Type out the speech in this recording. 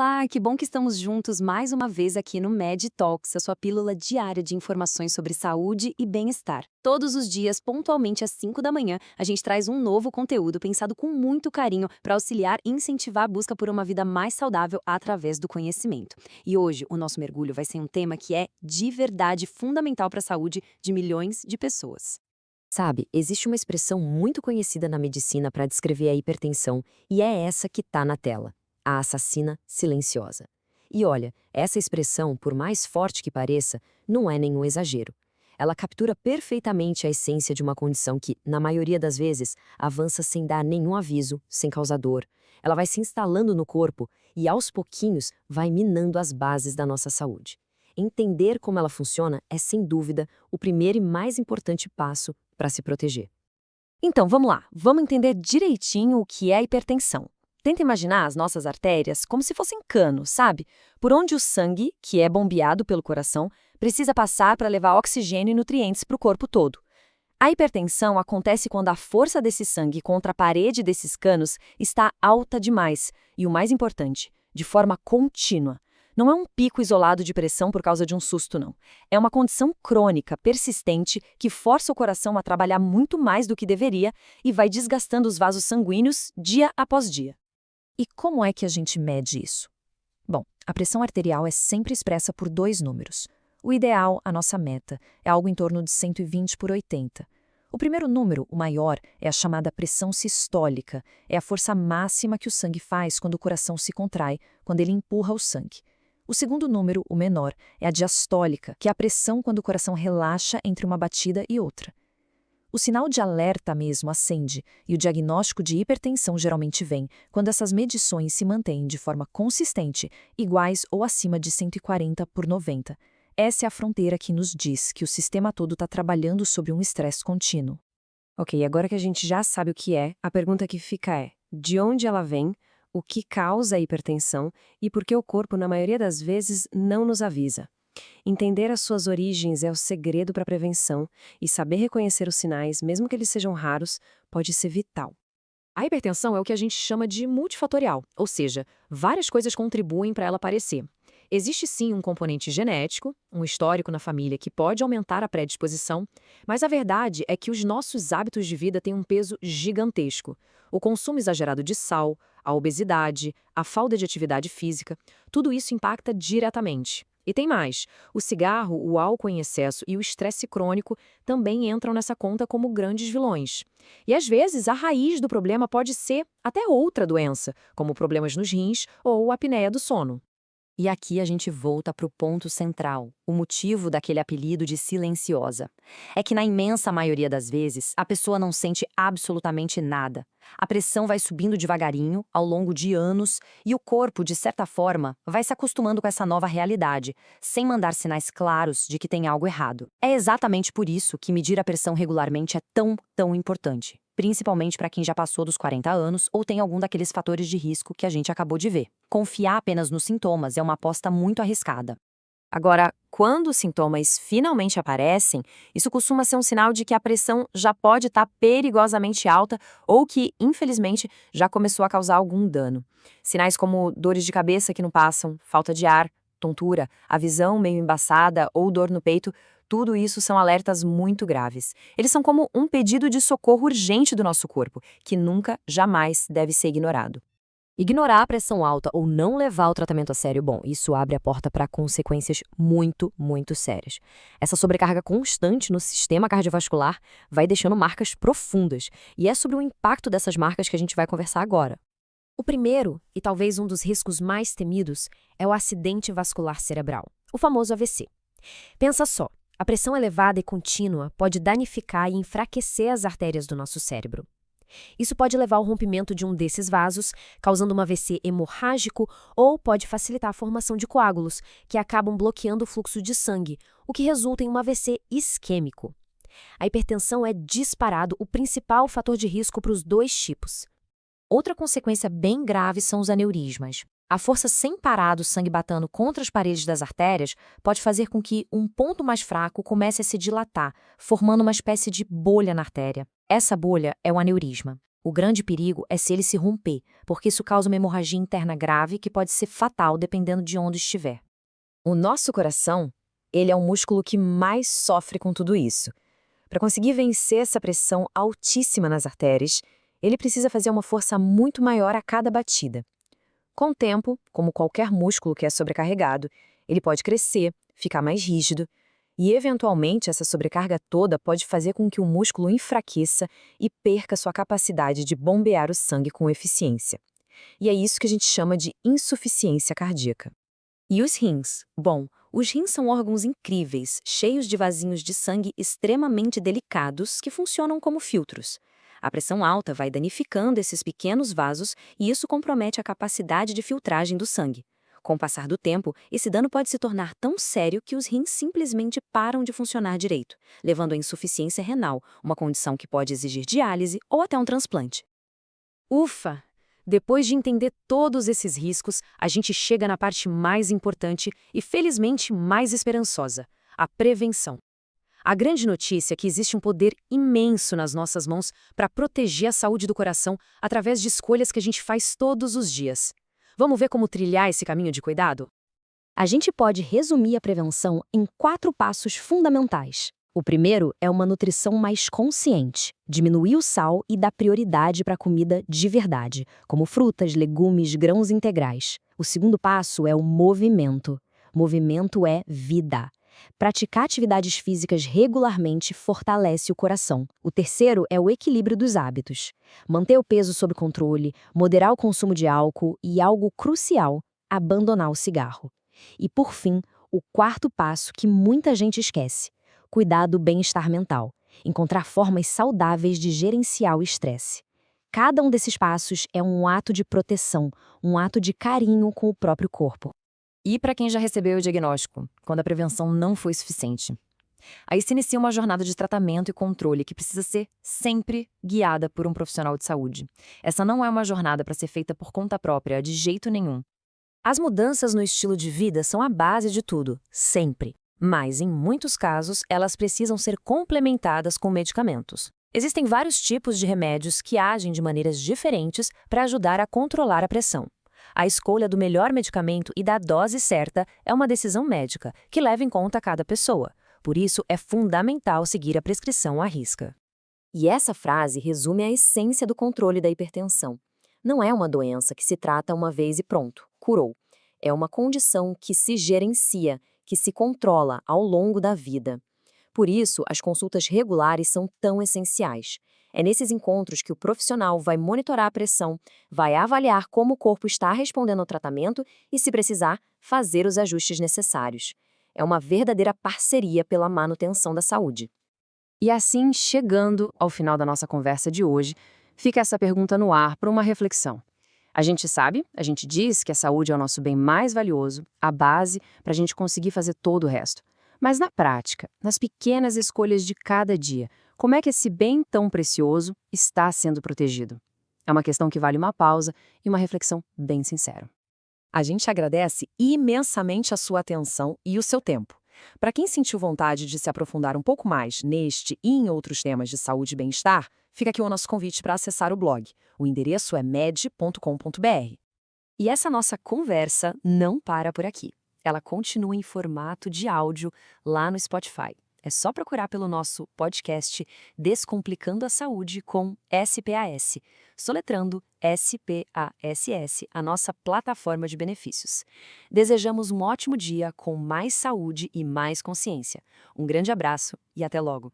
Olá, que bom que estamos juntos mais uma vez aqui no Med Talks, a sua pílula diária de informações sobre saúde e bem-estar. Todos os dias, pontualmente às 5 da manhã, a gente traz um novo conteúdo pensado com muito carinho para auxiliar e incentivar a busca por uma vida mais saudável através do conhecimento. E hoje, o nosso mergulho vai ser um tema que é de verdade fundamental para a saúde de milhões de pessoas. Sabe, existe uma expressão muito conhecida na medicina para descrever a hipertensão, e é essa que tá na tela: a assassina silenciosa. E olha, essa expressão, por mais forte que pareça, não é nenhum exagero. Ela captura perfeitamente a essência de uma condição que, na maioria das vezes, avança sem dar nenhum aviso, sem causar dor. Ela vai se instalando no corpo e, aos pouquinhos, vai minando as bases da nossa saúde. Entender como ela funciona é, sem dúvida, o primeiro e mais importante passo para se proteger. Então, vamos lá. Vamos entender direitinho o que é a hipertensão. Tenta imaginar as nossas artérias como se fossem canos, sabe? Por onde o sangue, que é bombeado pelo coração, precisa passar para levar oxigênio e nutrientes para o corpo todo. A hipertensão acontece quando a força desse sangue contra a parede desses canos está alta demais e, o mais importante, de forma contínua. Não é um pico isolado de pressão por causa de um susto, não. É uma condição crônica, persistente, que força o coração a trabalhar muito mais do que deveria e vai desgastando os vasos sanguíneos dia após dia. E como é que a gente mede isso? Bom, a pressão arterial é sempre expressa por dois números. O ideal, a nossa meta, é algo em torno de 120/80. O primeiro número, o maior, é a chamada pressão sistólica. É a força máxima que o sangue faz quando o coração se contrai, quando ele empurra o sangue. O segundo número, o menor, é a diastólica, que é a pressão quando o coração relaxa entre uma batida e outra. O sinal de alerta mesmo acende, e o diagnóstico de hipertensão geralmente vem quando essas medições se mantêm de forma consistente, iguais ou acima de 140/90. Essa é a fronteira que nos diz que o sistema todo está trabalhando sob um estresse contínuo. Ok, agora que a gente já sabe o que é, a pergunta que fica é: de onde ela vem, o que causa a hipertensão e por que o corpo, na maioria das vezes, não nos avisa? Entender as suas origens é o segredo para a prevenção, e saber reconhecer os sinais, mesmo que eles sejam raros, pode ser vital. A hipertensão é o que a gente chama de multifatorial, ou seja, várias coisas contribuem para ela aparecer. Existe sim um componente genético, um histórico na família que pode aumentar a predisposição, mas a verdade é que os nossos hábitos de vida têm um peso gigantesco. O consumo exagerado de sal, a obesidade, a falta de atividade física, tudo isso impacta diretamente. E tem mais, o cigarro, o álcool em excesso e o estresse crônico também entram nessa conta como grandes vilões. E às vezes a raiz do problema pode ser até outra doença, como problemas nos rins ou apneia do sono. E aqui a gente volta para o ponto central, o motivo daquele apelido de silenciosa. É que na imensa maioria das vezes, a pessoa não sente absolutamente nada. A pressão vai subindo devagarinho, ao longo de anos, e o corpo, de certa forma, vai se acostumando com essa nova realidade, sem mandar sinais claros de que tem algo errado. É exatamente por isso que medir a pressão regularmente é tão importante, principalmente para quem já passou dos 40 anos ou tem algum daqueles fatores de risco que a gente acabou de ver. Confiar apenas nos sintomas é uma aposta muito arriscada. Agora, quando os sintomas finalmente aparecem, isso costuma ser um sinal de que a pressão já pode estar perigosamente alta ou que, infelizmente, já começou a causar algum dano. Sinais como dores de cabeça que não passam, falta de ar, tontura, a visão meio embaçada ou dor no peito, tudo isso são alertas muito graves. Eles são como um pedido de socorro urgente do nosso corpo, que nunca, jamais deve ser ignorado. Ignorar a pressão alta ou não levar o tratamento a sério, bom, isso abre a porta para consequências muito sérias. Essa sobrecarga constante no sistema cardiovascular vai deixando marcas profundas, e é sobre o impacto dessas marcas que a gente vai conversar agora. O primeiro, e talvez um dos riscos mais temidos, é o acidente vascular cerebral, o famoso AVC. Pensa só, a pressão elevada e contínua pode danificar e enfraquecer as artérias do nosso cérebro. Isso pode levar ao rompimento de um desses vasos, causando um AVC hemorrágico, ou pode facilitar a formação de coágulos, que acabam bloqueando o fluxo de sangue, o que resulta em um AVC isquêmico. A hipertensão é disparado o principal fator de risco para os dois tipos. Outra consequência bem grave são os aneurismas. A força sem parar do sangue batendo contra as paredes das artérias pode fazer com que um ponto mais fraco comece a se dilatar, formando uma espécie de bolha na artéria. Essa bolha é o aneurisma. O grande perigo é se ele se romper, porque isso causa uma hemorragia interna grave que pode ser fatal dependendo de onde estiver. O nosso coração, ele é o músculo que mais sofre com tudo isso. Para conseguir vencer essa pressão altíssima nas artérias, ele precisa fazer uma força muito maior a cada batida. Com o tempo, como qualquer músculo que é sobrecarregado, ele pode crescer, ficar mais rígido, e eventualmente essa sobrecarga toda pode fazer com que o músculo enfraqueça e perca sua capacidade de bombear o sangue com eficiência. E é isso que a gente chama de insuficiência cardíaca. E os rins? Bom, os rins são órgãos incríveis, cheios de vasinhos de sangue extremamente delicados que funcionam como filtros. A pressão alta vai danificando esses pequenos vasos e isso compromete a capacidade de filtragem do sangue. Com o passar do tempo, esse dano pode se tornar tão sério que os rins simplesmente param de funcionar direito, levando à insuficiência renal, uma condição que pode exigir diálise ou até um transplante. Ufa! Depois de entender todos esses riscos, a gente chega na parte mais importante e, felizmente, mais esperançosa: a prevenção. A grande notícia é que existe um poder imenso nas nossas mãos para proteger a saúde do coração através de escolhas que a gente faz todos os dias. Vamos ver como trilhar esse caminho de cuidado? A gente pode resumir a prevenção em 4 passos fundamentais. O primeiro é uma nutrição mais consciente, diminuir o sal e dar prioridade para a comida de verdade, como frutas, legumes, grãos integrais. O segundo passo é o movimento. Movimento é vida. Praticar atividades físicas regularmente fortalece o coração. O terceiro é o equilíbrio dos hábitos. Manter o peso sob controle, moderar o consumo de álcool e, algo crucial, abandonar o cigarro. E, por fim, o quarto passo que muita gente esquece: cuidar do bem-estar mental, encontrar formas saudáveis de gerenciar o estresse. Cada um desses passos é um ato de proteção, um ato de carinho com o próprio corpo. E para quem já recebeu o diagnóstico, quando a prevenção não foi suficiente? Aí se inicia uma jornada de tratamento e controle que precisa ser sempre guiada por um profissional de saúde. Essa não é uma jornada para ser feita por conta própria, de jeito nenhum. As mudanças no estilo de vida são a base de tudo, sempre. Mas, em muitos casos, elas precisam ser complementadas com medicamentos. Existem vários tipos de remédios que agem de maneiras diferentes para ajudar a controlar a pressão. A escolha do melhor medicamento e da dose certa é uma decisão médica, que leva em conta cada pessoa. Por isso, é fundamental seguir a prescrição à risca. E essa frase resume a essência do controle da hipertensão. Não é uma doença que se trata uma vez e pronto, curou. É uma condição que se gerencia, que se controla ao longo da vida. Por isso, as consultas regulares são tão essenciais. É nesses encontros que o profissional vai monitorar a pressão, vai avaliar como o corpo está respondendo ao tratamento e, se precisar, fazer os ajustes necessários. É uma verdadeira parceria pela manutenção da saúde. E assim, chegando ao final da nossa conversa de hoje, fica essa pergunta no ar para uma reflexão. A gente diz que a saúde é o nosso bem mais valioso, a base para a gente conseguir fazer todo o resto. Mas na prática, nas pequenas escolhas de cada dia, como é que esse bem tão precioso está sendo protegido? É uma questão que vale uma pausa e uma reflexão bem sincera. A gente agradece imensamente a sua atenção e o seu tempo. Para quem sentiu vontade de se aprofundar um pouco mais neste e em outros temas de saúde e bem-estar, fica aqui o nosso convite para acessar o blog. O endereço é med.com.br. E essa nossa conversa não para por aqui. Ela continua em formato de áudio lá no Spotify. É só procurar pelo nosso podcast Descomplicando a Saúde com SPAS, soletrando SPASS, a nossa plataforma de benefícios. Desejamos um ótimo dia com mais saúde e mais consciência. Um grande abraço e até logo!